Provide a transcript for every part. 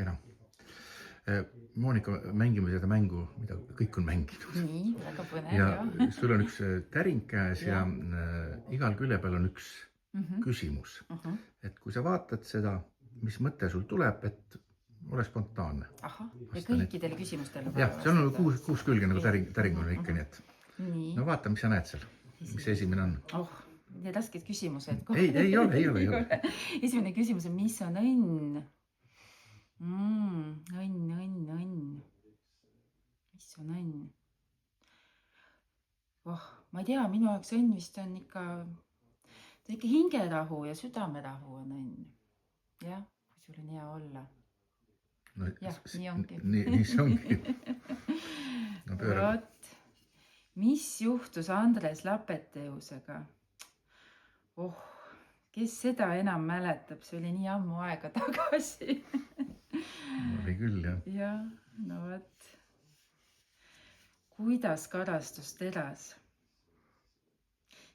kena. Moonika, mängime seda mängu, mida kõik on mänginud. Nii, väga põnev, Ja jah. sul on üks täring käes ja igal külje peal on üks Mhm. küsimus. Mhm. Et kui sa vaatad seda, mis mõte sul tuleb, et ole spontaanne. Ahah, ja Vasta nüüd. kõikidele küsimustele. Jah, seal on kuus külge nagu täring on ikka, nii et Nii. no vaata, mis sa näed seal. Mis see esimene on? Oh, need rasked küsimused. Ei ole. Esimene küsimus on, mis on õnn? Õnn. Mis on õnn? Oh, ma ei tea, minu jaoks õnn vist on ikka hingerahu ja südamerahu on õnn. Jah, kui sul on hea olla. No, Jah, nii ongi. Nii see ongi. No pööra. Võt, mis juhtus Andres Lapeteusega? Oh, kes seda enam mäletab? See oli nii ammu aega tagasi. Oli küll, jah. Ja, no võt. Kuidas karastus teras?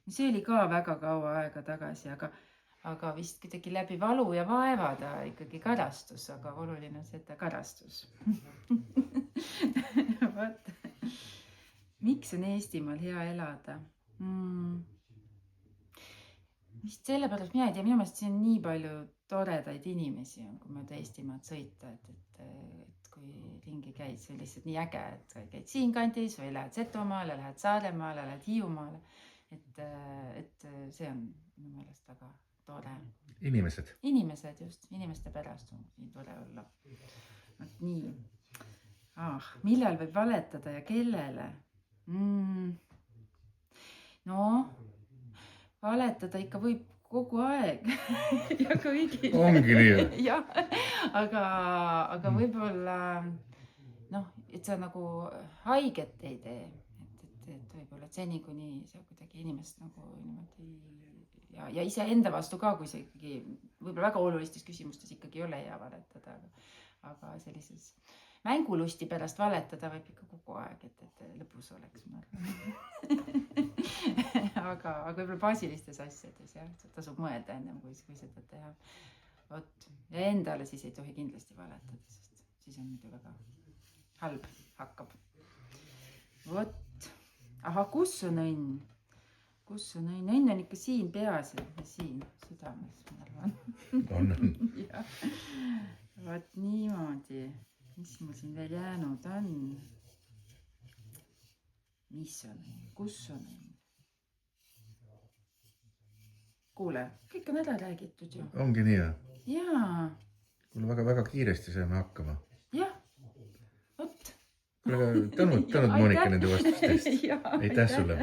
See oli ka väga kaua aega tagasi, aga vist kuidagi läbi valu ja vaeva ta ikkagi karastus, aga oluline on see, et ta karastus. Võt. Miks on Eestimaal hea elada? Vist sellepärast, mina ei tea, minu meelest siin nii palju toredaid inimesi on, kui mööda Eestimaad sõita, et kui ringi käid, see on lihtsalt nii äge, et käid siin kandis või lähed Setomaale, lähed Saaremaale, lähed Hiiumaale. Et see on minu meelest väga tore. Inimesed. Inimesed just, inimeste pärast on nii tore olla. Nii. Millal võib valetada ja kellele? No, valetada ikka võib kogu aeg ja kõigile. Ongi nii. Jah, aga võib-olla, et sa nagu haiget ei tee. Et võib-olla seni, kuni sa kuidagi inimest nagu niimoodi ja ise enda vastu ka, kui see ikkagi võib-olla väga olulistes küsimustes ikkagi ei ole hea valetada, aga sellises mängulusti pärast valetada võib ikka kogu aeg, et lõpus oleks. Aga võib-olla baasilistes asjades, jah, tasub mõelda ennem, kui seda teha. Võt. Ja endale siis ei tohi kindlasti valetada, sest siis on muidu väga halb hakkab. Võt. Kus on õnn? Kus on õnn? Õnn on ikka siin peas ja siin südames, ma arvan. On. Võt niimoodi. Mis mul siin veel jäänud on? Mis on õnn? Kus on õnn? Kuule, kõik on ära räägitud ju. Ongi nii, jah? Jaa. Kuule, väga kiiresti saame hakkama. Jah, võt. Tänud Moonika nende vastustest. Aitäh sulle.